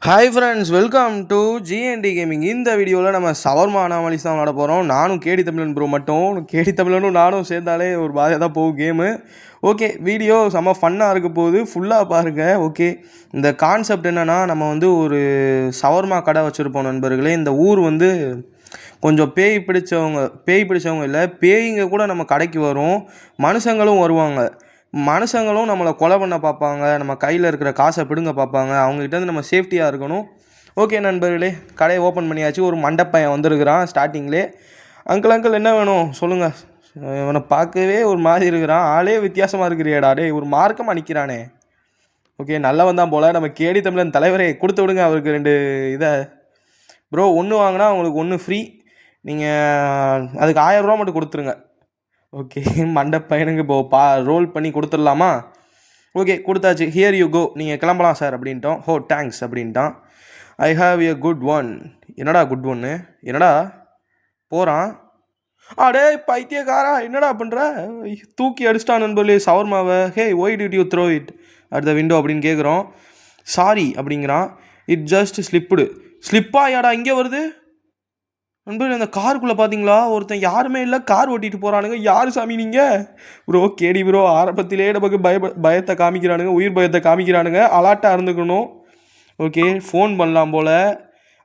Hi friends, welcome to GND gaming. இந்த வீடியோவில் நம்ம சவர்மா அனாமலிஸ் தான் விளாட போகிறோம். நானும் கேடி தமிழன் ப்ரோ மட்டும். கேடி தமிழனும் நானும் சேர்ந்தாலே ஒரு பாதையாக தான் போகும் கேமு. ஓகே, வீடியோ செம்ம ஃபன்னாக இருக்க போகுது, ஃபுல்லாக பாருங்கள். ஓகே, இந்த கான்செப்ட் என்னென்னா, நம்ம வந்து ஒரு சவர்மா கடை வச்சுருப்போம் நண்பர்களே. இந்த ஊர் வந்து கொஞ்சம் பேய் பிடிச்சவங்க இல்லை, பேய்ங்க கூட நம்ம கடைக்கு வரும், மனுஷங்களும் வருவாங்க. மனுஷங்களும் நம்மளை கொலை பண்ண பார்ப்பாங்க, நம்ம கையில் இருக்கிற காசை பிடுங்க பார்ப்பாங்க. அவங்ககிட்டேருந்து நம்ம சேஃப்டியாக இருக்கணும். ஓகே நண்பர்களே, கடையை ஓப்பன் பண்ணியாச்சு. ஒரு மண்டப்பையன் வந்திருக்கிறான் ஸ்டார்டிங்லே. அங்கிள் என்ன வேணும் சொல்லுங்கள். இவனை பார்க்கவே ஒரு மாதிரி இருக்கிறான், ஆளே வித்தியாசமாக இருக்கிறியாடா. டே, ஒரு மார்க்கமாக நிற்கிறானே. ஓகே, நல்லவன் தான் போல். நம்ம கேடி தமிழன் தலைவரே கொடுத்து விடுங்க அவருக்கு 2 இதை. ப்ரோ, ஒன்று வாங்கினா உங்களுக்கு 1 ஃப்ரீ. நீங்கள் அதுக்கு 1000 ரூபா மட்டும் கொடுத்துருங்க. ஓகே, மண்டப்பையனுக்கு இப்போ ரோல் பண்ணி கொடுத்துடலாமா? ஓகே, கொடுத்தாச்சு. ஹியர் யூ கோ, நீங்கள் கிளம்பலாம் சார் அப்படின்ட்டோம். ஹோ தேங்க்ஸ் அப்படின்ட்டான். I have a good one. என்னடா குட் ஒன்று? என்னடா போகிறான்? அடே பைத்தியக்காரா, என்னடா பண்ணுற? தூக்கி அடிச்சிட்டான் நண்பர்களே சவர்மாவை. Hey, why did you throw it at the window அப்படின்னு கேட்குறோம். சாரி அப்படிங்கிறான். இட் ஜஸ்ட் ஸ்லிப்பா யாடா இங்கே வருது நண்பர்கள். அந்த காருக்குள்ளே பார்த்தீங்களா, ஒருத்தன் யாருமே இல்லை, கார் ஓட்டிகிட்டு போகிறானுங்க. யார் சாமி நீங்கள்? ப்ரோ கேடி ப்ரோ, ஆரம்பத்திலே நமக்கு பயத்தை காமிக்கிறானுங்க, உயிர் பயத்தை காமிக்கிறானுங்க. அலாட்டாக இருந்துக்கணும். ஓகே, ஃபோன் பண்ணலாம் போல்.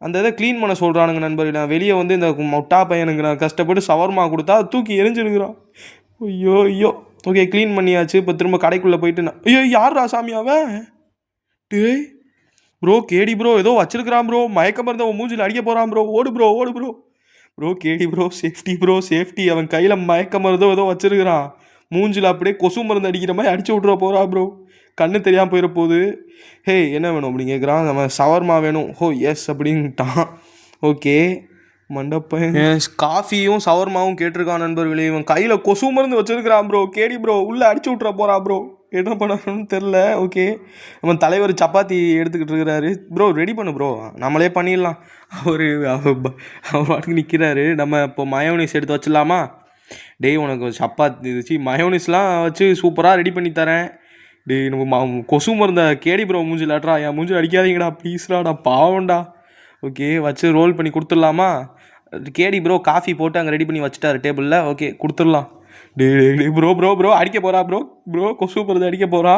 அந்த இதை க்ளீன் பண்ண சொல்கிறானுங்க நண்பர்கள். நான் வெளியே வந்து இந்த மொட்டா பையனுக்கு நான் கஷ்டப்பட்டு சவர்மா கொடுத்தா தூக்கி எரிஞ்சிருக்கிறான். ஐயோ. ஓகே, க்ளீன் பண்ணியாச்சு. இப்போ திரும்ப கடைக்குள்ளே போயிட்டு நான் யார்ரா சாமி அவன்? டேய் ப்ரோ, கேடி ப்ரோ ஏதோ வச்சிருக்கிறான் ப்ரோ. மயக்க மருந்து அவன் மூஞ்சில் அடிக்க போகிறான் ப்ரோ. ஓடு ப்ரோ. ப்ரோ கேடி ப்ரோ, சேஃப்டி. அவன் கையில் மயக்க மருந்தோ ஏதோ வச்சிருக்கிறான். மூஞ்சில் அப்படியே கொசு மருந்து அடிக்கிற மாதிரி அடிச்சு விட்ற போகிறா ப்ரோ. கண்ணு தெரியாமல் போயிட போகுது. ஹே, என்ன வேணும் அப்படின்னு கேட்குறான். நம்ம சவர்மா வேணும். ஹோ எஸ் அப்படின்ட்டான். ஓகே, மண்டப்பன் காஃபியும் சவர்மாவும் கேட்டிருக்கான் நண்பர்களே. இவன் கையில் கொசு மருந்து வச்சிருக்கிறான் ப்ரோ. கேடி ப்ரோ உள்ளே அடிச்சு விட்ற போகிறா ப்ரோ. என்ன பண்ணணும்னு தெரில. ஓகே, நம்ம தலைவர் சப்பாத்தி எடுத்துக்கிட்டு இருக்கிறாரு. ப்ரோ ரெடி பண்ணு ப்ரோ, நம்மளே பண்ணிடலாம். அவர் பாட்டுக்கு நிற்கிறாரு. நம்ம இப்போ மயோனிஸ் எடுத்து வச்சிடலாமா? டேய், உனக்கு சப்பாத்தி வச்சு மயோனிஸ்லாம் வச்சு சூப்பராக ரெடி பண்ணி தரேன். டேய், நம்ம கொசு மருந்த கேடி ப்ரோ மூஞ்சில் ஆட்றா. என் மூஞ்சில் அடிக்காதீங்கடா ப்ளீஸ்ராடா, பாவண்டா. ஓகே, வச்சு ரோல் பண்ணி கொடுத்துடலாமா? கேடி ப்ரோ காஃபி போட்டு அங்கே ரெடி பண்ணி வச்சுட்டாரு டேபிளில். ஓகே, கொடுத்துடலாம். டே ப்ரோ அடிக்க போகிறா ப்ரோ கொசு போகிறது அடிக்க போகிறா.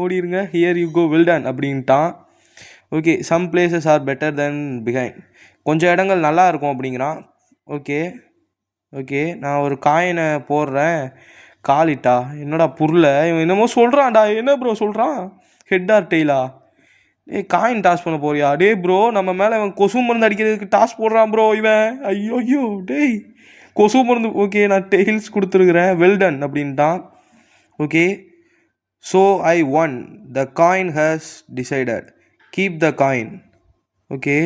ஓடிருங்க. ஹியர் யூ கோ, வெல்டன் அப்படின்ட்டான். Okay, some places are better then behind. கொஞ்சம் இடங்கள் நல்லா இருக்கும் அப்படிங்கிறான். ஓகே, நான் ஒரு காயினை போடுறேன். காலிட்டா என்னடா புரியல. இவன் என்னமோ சொல்கிறான்டா. என்ன ப்ரோ சொல்கிறான்? ஹெட் ஆர் டெய்லா? காயின் டாஸ் பண்ண போறியா? டே ப்ரோ, நம்ம மேலே இவன் கொசு மருந்து அடிக்கிறதுக்கு டாஸ் போடுறான் ப்ரோ இவன். ஐயோ டேய், கொசு மருந்து. ஓகே, நான் டெய்ல்ஸ் கொடுத்துருக்குறேன். வெல்டன் அப்படின்ட்டான். Okay, so I won. The coin has decided. Keep the coin. Okay,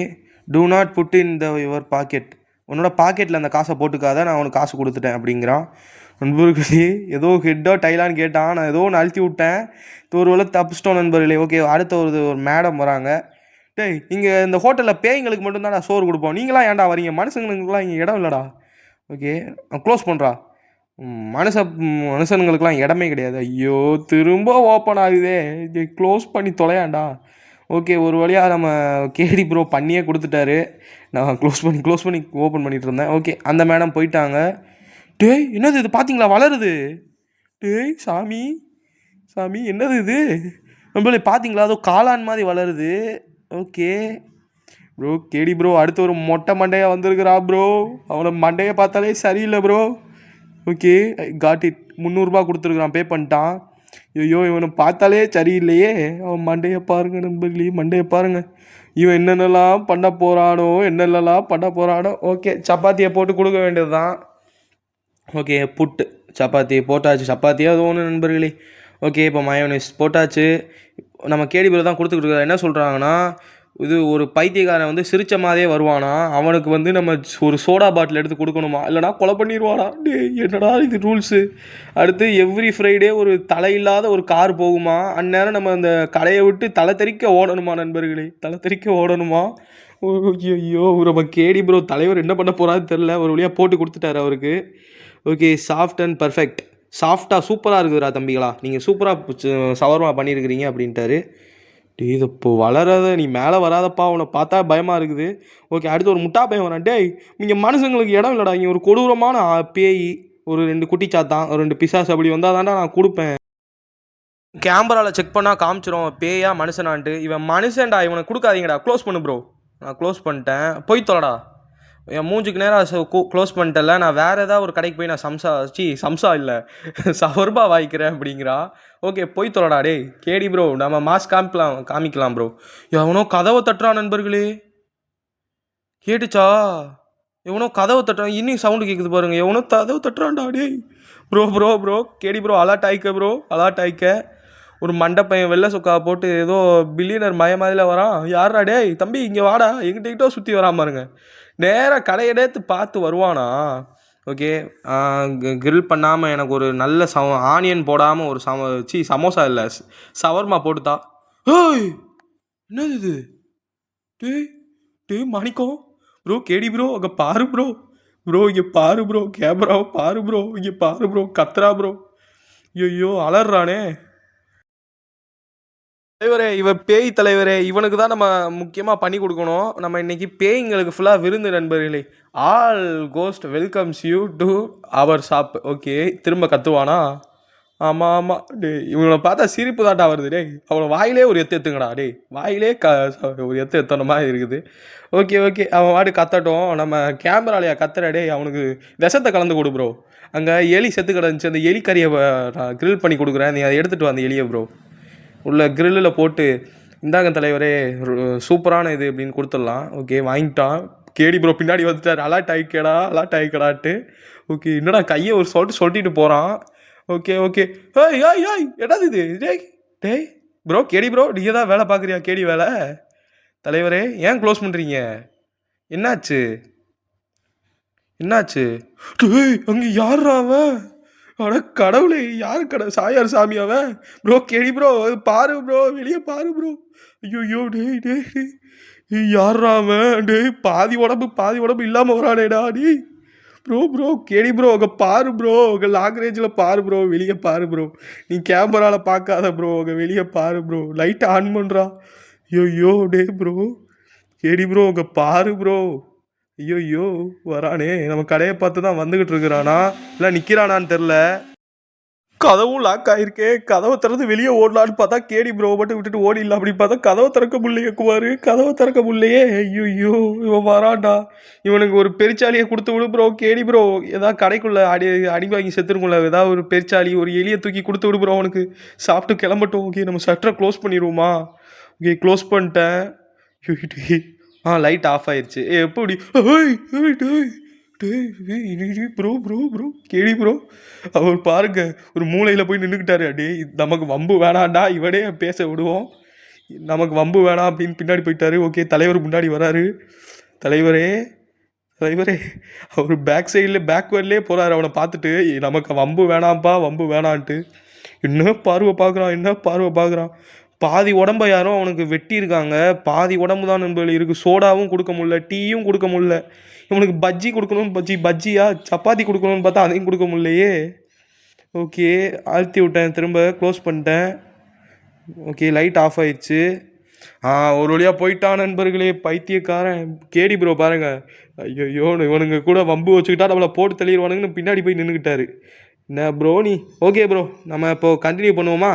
do not put in your pocket. உன்னோட பாக்கெட்டில் அந்த காசை போட்டுக்காத, நான் அவனுக்கு காசு கொடுத்துட்டேன் அப்படிங்கிறான். நண்பர்களே, ஏதோ ஹெட்டோ டைலான்னு கேட்டான். நான் ஏதோ ஒன்று அழுத்தி விட்டேன். ஒரு வேளை தப்பிச்சிட்டோம் நண்பர்களே. ஓகே, அடுத்த ஒரு மேடம் வராங்க. டேய், இங்கே இந்த ஹோட்டலில் பேய்ங்களுக்கு மட்டும்தான் நான் சோறு கொடுப்போம், நீங்களாம் ஏன்டா வரீங்க? மனுஷங்களுக்குலாம் இங்கே இடம் இல்லைடா. ஓகே, க்ளோஸ் பண்ணுறா. மனுஷனுங்களுக்கெல்லாம் இடமே கிடையாது. ஐயோ, திரும்ப ஓப்பன் ஆகுதே. இது க்ளோஸ் பண்ணி தொலையாண்டா. ஓகே, ஒரு வழியாக நம்ம கேடி ப்ரோ பண்ணியே கொடுத்துட்டாரு. நான் க்ளோஸ் பண்ணி ஓப்பன் பண்ணிகிட்டு இருந்தேன். ஓகே, அந்த மேடம் போயிட்டாங்க. டேய், என்னது இது பார்த்தீங்களா, வளருது. டேய் சாமி என்னது இது? நம்மளே பார்த்தீங்களா, அதோ காளான் மாதிரி வளருது. ஓகே ப்ரோ, கேடி ப்ரோ அடுத்து ஒரு மொட்டை மண்டையாக வந்திருக்கிறா ப்ரோ. அவனை மண்டையை பார்த்தாலே சரியில்லை ப்ரோ. Okay, got it. 300 ரூபா கொடுத்துருக்குறான், பே பண்ணிட்டான். ஐயோ, இவனை பார்த்தாலே சரியில்லையே. அவன் மண்டையை பாருங்கள் நண்பர்களே, மண்டையை பாருங்கள். இவன் என்னென்னலாம் பண்ண போகிறானோ. ஓகே, சப்பாத்தியை போட்டு கொடுக்க வேண்டியது தான். ஓகே, புட்டு சப்பாத்தி போட்டாச்சு. சப்பாத்தியாக அது ஒன்று நண்பர்களே. ஓகே, இப்போ மயோனைஸ் போட்டாச்சு. நம்ம கேடி ப்ரோ தான் கொடுத்துக்கிட்டு இருக்காரு. என்ன சொல்கிறாங்கன்னா, இது ஒரு பைத்தியக்காரன் வந்து சிரித்த மாதிரியே வருவானா, அவனுக்கு வந்து நம்ம ஒரு சோடா பாட்டில் எடுத்து கொடுக்கணுமா, இல்லைனா கொலை பண்ணிடுவானா. டே, என்னடா இது ரூல்ஸு? அடுத்து எவ்ரி ஃப்ரைடே ஒரு தலையில்லாத ஒரு கார் போகுமா, அந்நேரம் நம்ம அந்த கடையை விட்டு தலை தெறிக்க ஓடணுமா நண்பர்களே, ஐயோ, நம்ம கேடி ப்ரோ தலைவர் என்ன பண்ண போகிறான்னு தெரில. ஒரு வழியாக போட்டு கொடுத்துட்டாரு அவருக்கு. Okay, soft and perfect. சாஃப்டாக சூப்பராக இருக்குதுரா தம்பிகளா, நீங்கள் சூப்பராக சவர்மா பண்ணியிருக்கிறீங்க அப்படின்ட்டாரு. டேய் இது இப்போ வளராத நீ மேலே வராதப்பா உன்னை பார்த்தா பயமாக இருக்குது. ஓகே அடுத்து ஒரு முட்டா பையன் வரான். டேய் இங்கே மனுஷங்களுக்கு இடம் இல்லைடா, இங்கே ஒரு கொடூரமான பேய், ஒரு 2 குட்டி சாத்தான், ஒரு 2 பிசாசு அப்படி வந்தால் தான்டா நான் கொடுப்பேன். கேமராவில் செக் பண்ணால் காமிச்சிரும் பேயா மனுஷனான்ட்டு. இவன் மனுஷன்டா, இவனை கொடுக்காதீங்கடா. க்ளோஸ் பண்ணு ப்ரோ. நான் க்ளோஸ் பண்ணிட்டேன். போய் தொலைடா. என் மூஞ்சுக்கு நேரம் க்ளோஸ் பண்ணிட்டல. நான் வேறு ஏதாவது ஒரு கடைக்கு போய் நான் சம்சா இல்லை சவர்பா வாங்கிக்கிறேன் அப்படிங்கிறா. ஓகே போய் தொலைடா. டே கேடி ப்ரோ நம்ம மாஸ் காமிக்கலாம் ப்ரோ. எவனோ கதவை தட்டுறான் நண்பர்களே. கேட்டுச்சா? எவனோ கதவை தட்டுறான். இன்னும் சவுண்டு கேட்குது பாருங்க. எவனோ கதவை தட்டுறான்டா. டே ப்ரோ கேடி ப்ரோ அலாட் ஆயிக்க ப்ரோ, அலாட் ஆயிக்க. ஒரு மண்டப்பையன் வெள்ளை சொக்கா போட்டு ஏதோ பில்லியனர் மாதிரில வரான். யாரா டேய் தம்பி இங்கே வாடா, எங்கிட்ட சுற்றி வராம பாருங்க. நேராக கடையெடுத்து பார்த்து வருவானா. ஓகே கிரில் பண்ணாமல் எனக்கு ஒரு நல்ல ஆனியன் போடாமல் ஒரு சமோசா இல்லை சவர்மா போட்டுத்தா. ஏய் என்னது இது? டேய் மாணிக்கம் ப்ரோ, கேடி ப்ரோ அங்கே பாரு ப்ரோ. இங்கே பாரு ப்ரோ, கேமராவை பாரு ப்ரோ, இங்கே பாரு ப்ரோ, கத்துறா ப்ரோ. ஐயோ அலறானே. தலைவரே இவன் பேய் தலைவரே, இவனுக்கு தான் நம்ம முக்கியமாக பண்ணி கொடுக்கணும். நம்ம இன்னைக்கு பேய்ங்களுக்கு ஃபுல்லாக விருந்து நண்பர்களே. All ghost welcomes you to our shop. Okay திரும்ப கத்துவானா? ஆமாம் டே இவனை பார்த்தா சிரிப்பு தாட்டா வருது. டே அவனை வாயிலே ஒரு எத்துங்கடா. டே வாயிலே ஒரு எத்தன மாதிரி இருக்குது. ஓகே அவன் வாடி கத்தட்டும். நம்ம கேமராலையா கத்துற? டே அவனுக்கு விஷத்தை கலந்து கொடு ப்ரோ. அங்கே எலி செத்து கிடந்துச்சு, அந்த எலி கறியை நான் கிரில் பண்ணி கொடுக்குறேன், நீ அதை எடுத்துகிட்டு வா அந்த எலியை ப்ரோ. உள்ள கிரில்லில் போட்டு இந்தாங்க தலைவரே சூப்பரான இது அப்படின்னு கொடுத்துடலாம். ஓகே வாங்கிட்டான். கேடி ப்ரோ பின்னாடி வந்துட்டார். அலாட் ஆயிக்கடான்ட்டு. ஓகே என்னடா கையை ஒரு சொல்லிட்டு போகிறான். ஓகே ஏய் என்னது இது? டேய் ப்ரோ கேடி ப்ரோ நீங்கள் தான் வேலை பார்க்குறியா? கேடி வேலை தலைவரே ஏன் க்ளோஸ் பண்ணுறீங்க? என்னாச்சு? டேய் அங்கே யார்ரா அவன்? அட கடவுளே யார் சாயார் சாமி அவன்? ப்ரோ கேடி ப்ரோ பாரு ப்ரோ, வெளியே பாரு ப்ரோ. ஐயோ டேய் யார்ரா அவன்? டேய் பாதி உடம்பு இல்லாமல் வரானேடா. டேய் ப்ரோ கேடி ப்ரோ அங்கே பாரு ப்ரோ, அங்கே லாங் ரேஞ்சில் பாரு ப்ரோ, வெளியே பாரு ப்ரோ. நீ கேமராவில் பார்க்காத ப்ரோ, அங்கே வெளியே பாரு ப்ரோ. லைட்டை ஆன் பண்ணுறா. ஐயோ டே ப்ரோ கேடி ப்ரோ அங்கே பாரு ப்ரோ. ஐயோ வரானே. நம்ம கடையை பார்த்து தான் வந்துக்கிட்டு இருக்கிறானா இல்லை நிற்கிறானான்னு தெரில. கதவும் லாக் ஆகிருக்கே. கதவை திறந்து வெளியே ஓடலான்னு பார்த்தா கேடி ப்ரோ மட்டும் விட்டுட்டு ஓடிடலாம் அப்படின்னு பார்த்தா கதவை திறக்க முடியலையே குமார். கதவை திறக்க முடியலையே. ஐயோ இவன் வரான்டா. இவனுக்கு ஒரு பெருச்சாலியை கொடுத்து விடு ப்ரோ. கேடி ப்ரோ ஏதாவது கடைக்குள்ளே அடி வாங்கி செத்துருக்கும்ல, ஏதாவது ஒரு பெருச்சாலி ஒரு எலியை தூக்கி கொடுத்து விடு ப்ரோ. அவனுக்கு சாப்பிட்டு கிளம்பட்டும். ஓகே நம்ம ஷட்டரை க்ளோஸ் பண்ணிடுவோமா? ஓகே க்ளோஸ் பண்ணிட்டேன். லைட் ஆஃப் ஆயிடுச்சு. எப்படி? ப்ரோ கேடி ப்ரோ அவர் பாருங்க ஒரு மூலையில் போய் நின்றுக்கிட்டாரு. டே நமக்கு வம்பு வேணாண்டா, இவனே பேச விடுவோம், நமக்கு வம்பு வேணாம் அப்படின்னு பின்னாடி போயிட்டாரு. ஓகே தலைவர் முன்னாடி வராரு. தலைவரே அவர் பேக்வேர்ட்லேயே போகிறாரு. அவனை பார்த்துட்டு நமக்கு வம்பு வேணான்ட்டு என்ன பார்வை பார்க்குறான். பாதி உடம்ப யாரும் அவனுக்கு வெட்டியிருக்காங்க. பாதி உடம்பு தான் நண்பர்கள் இருக்குது. சோடாவும் கொடுக்க முடியல, டீயும் கொடுக்க முடியல. இவனுக்கு பஜ்ஜி கொடுக்கணும்னு பஜ்ஜியா சப்பாத்தி கொடுக்கணும்னு பார்த்தா அதையும் கொடுக்க முடியலையே. ஓகே அழுத்தி விட்டேன், திரும்ப க்ளோஸ் பண்ணிட்டேன். ஓகே லைட் ஆஃப் ஆயிடுச்சு. ஒரு வழியாக போயிட்டான் நண்பர்களே. பைத்தியக்காரன் கேடி ப்ரோ பாருங்க. ஐயோ இவனுங்க கூட வம்பு வச்சுக்கிட்டா நம்மளை போட்டு தள்ளிடுவானுங்கன்னு பின்னாடி போய் நின்றுக்கிட்டாரு. என்ன ப்ரோ நீ? ஓகே ப்ரோ நம்ம இப்போது கண்டினியூ பண்ணுவோமா?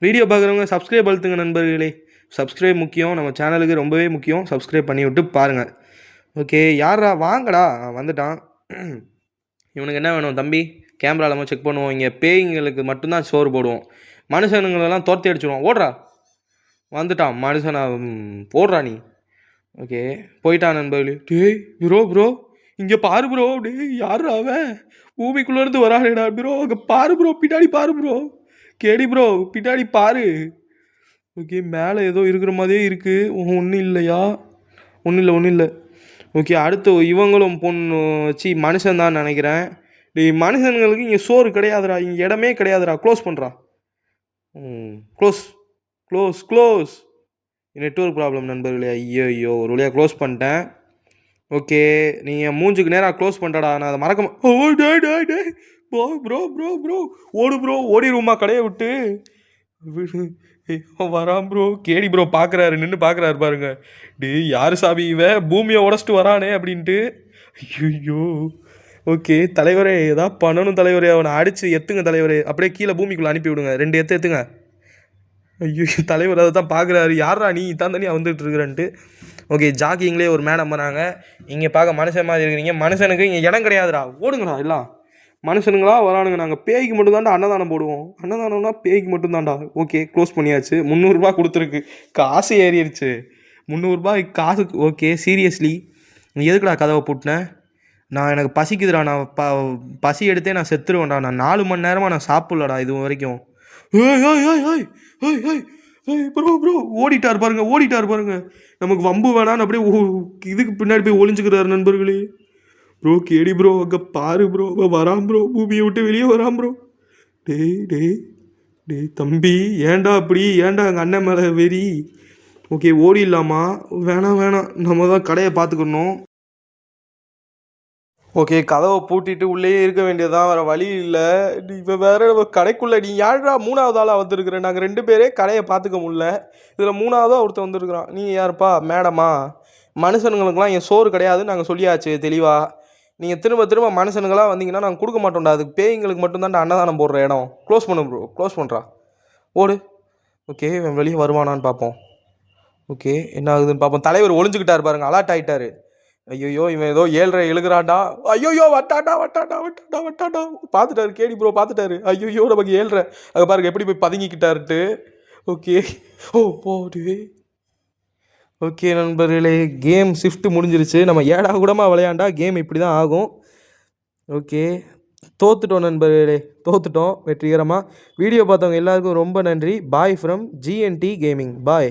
வீடியோ பார்க்குறவங்க சப்ஸ்கிரைப் அழுத்துங்க நண்பர்களே. சப்ஸ்கிரைப் முக்கியம், நம்ம சேனலுக்கு ரொம்பவே முக்கியம். சப்ஸ்கிரைப் பண்ணி விட்டு பாருங்கள். ஓகே யாரா வாங்கடா? வந்துட்டான். இவனுக்கு என்ன வேணும் தம்பி? கேமராவில் நம்ம செக் பண்ணுவோம். இங்கே பேய்ங்களுக்கு மட்டும்தான் சோறு போடுவோம், மனுஷனுங்களெல்லாம் தோர்த்தி அடிச்சிடுவோம். ஓடுறா வந்துட்டான் மனுஷனா போடுறா நீ. ஓகே போயிட்டான் நண்பர்களே. டேய் ப்ரோ இங்கே பாரு ப்ரோ. டேய் யாரா அவன்? பூமிக்குள்ளேருந்து வரானேடா ப்ரோ. அங்கே பாரு ப்ரோ, பின்னாடி பாரு ப்ரோ. கேடி ப்ரோ பின்னாடி பாரு. ஓகே மேலே ஏதோ இருக்கிற மாதிரியே இருக்குது. ஒன்றும் இல்லையா? ஒன்றும் இல்லை. ஓகே அடுத்து இவங்களும் மனுஷன் தான் நினைக்கிறேன். டேய் மனுஷனுங்களுக்கு இங்கே சோறு கிடையாதுடா, இங்கே இடமே கிடையாதுடா. க்ளோஸ் பண்ணுறா. க்ளோஸ் நெட்வொர்க் ப்ராப்ளம் நண்பர்களே. ஐயோ ஒரு வழியாக க்ளோஸ் பண்ணிட்டேன். ஓகே நீங்கள் மூஞ்சுக்கு நேராக க்ளோஸ் பண்ணிட்டடா. நான் அதை மறக்க ப்ரோ ஓடு ப்ரோ, ஓடிடுவோமா கடையை விட்டு? வரான் ப்ரோ. கேடி ப்ரோ பார்க்குறாரு, நின்று பார்க்குறாரு பாருங்க. டேய் யார் சாமி இவன் பூமியை உடச்சிட்டு வரானே அப்படின்ட்டு. ஐயோ. ஓகே தலைவரே, ஏதா பண்ணணும் தலைவரே, அவனை அடித்து எத்துங்க தலைவரே, அப்படியே கீழே பூமிக்குள்ளே அனுப்பி விடுங்க, 2 எத்துங்க. ஐயோ தலைவர் அதை தான் பார்க்குறாரு, யாரா நீ தான் தனியாக வந்துட்டு இருக்கிறன்ட்டு. ஓகே ஜாக்கிங்லேயே ஒரு மேடம் வராங்க. இங்கே பார்க்க மனுஷன் மாதிரி இருக்கிறீங்க, மனுஷனுக்கு இங்கே இடம் கிடையாதுடா, ஓடுங்கடா எல்லாம். மனுஷனுங்களா வரானுங்க, நாங்கள் பேய்க்கு மட்டும்தான்டா அன்னதானம் போடுவோம், அன்னதானம்னா பேய்க்கு மட்டும்தான்டா. ஓகே க்ளோஸ் பண்ணியாச்சு. 300 கொடுத்துருக்கு, காசு ஏறிடுச்சு. 300 காசு. ஓகே சீரியஸ்லி நீ எதுக்குடா கதவை பூட்டினேன்? நான் எனக்கு பசிக்குதுடா, நான் பசி எடுத்தே நான் செத்துருவேன்டா, நான் 4 மணி நேரமாக நான் சாப்பிட்லடா இது வரைக்கும். ஏய் ஏய் ஏய் ஏய் ஏய் ஏய் ஏய் ப்ரோ ப்ரோ ஓடிட்டார் பாருங்க. நமக்கு வம்பு வேணான்னு அப்படியே இதுக்கு பின்னாடி போய் ஒளிஞ்சுக்கிறாரு நண்பர்களே. ப்ரோ கேடி ப்ரோ அங்கே பாரு ப்ரோ, வரான் ப்ரோ, பூமியை விட்டு வெளியே வரான் ப்ரோ. டேய் டேய் டேய் தம்பி, ஏன்டா அப்படி, ஏன்டா எங்கள் அண்ணன் மேலே வெறி? ஓகே ஓடிடலாமா? வேணாம் நம்ம தான் கடையை பார்த்துக்கணும். ஓகே கதவை பூட்டிட்டு உள்ளேயே இருக்க வேண்டியதான், வேறு வழி இல்லை. இப்போ வேறு கடைக்குள்ளே நீ யாருடா 3வது ஆளாக வந்திருக்கிறேன், நாங்கள் 2 பேரே கடையை பார்த்துக்க முடியல, இதில் 3வதாக ஒருத்தர் வந்திருக்கிறான். நீ யாருப்பா? மேடமா? மனுஷனுங்களுக்கெல்லாம் என் சோறு கிடையாதுன்னு நாங்கள் சொல்லியாச்சு தெளிவாக. நீங்கள் திரும்ப மனுஷனுங்களாக வந்தீங்கன்னா நாங்கள் கொடுக்க மாட்டோம்டா, அதுக்கு பேய்ங்களுக்கு மட்டும்தான்டா அன்னதானம் போடுற இடம். க்ளோஸ் பண்ணு ப்ரோ, க்ளோஸ் பண்ணுறா, ஓடு. ஓகே இவன் வெளியே வருவானான்னு பார்ப்போம். ஓகே என்ன ஆகுதுன்னு பார்ப்போம். தலைவர் ஒளிஞ்சுக்கிட்டார் பாருங்க, அலர்ட் ஆகிட்டாரு. ஐயோ இவன் ஏதோ 7:30 எழுகிறான்டா. ஐயோ வட்டாண்டா பார்த்துட்டாரு, கேடி ப்ரோ பார்த்துட்டாரு. ஐயோ நமக்கு 7:30 அங்கே பாருங்க எப்படி போய் பதுங்கிக்கிட்டாருட்டு. ஓகே ஓ போடுவே. ஓகே நண்பர்களே, கேம் ஷிஃப்ட் முடிஞ்சிருச்சு. நம்ம 7 கூடமாக விளையாண்டா கேம் இப்படி தான் ஆகும். ஓகே தோத்துட்டோம் நண்பர்களே, தோத்துட்டோம் வெற்றிகரமாக. வீடியோ பார்த்தவங்க எல்லாருக்கும் ரொம்ப நன்றி. Bye from GNT gaming, bye.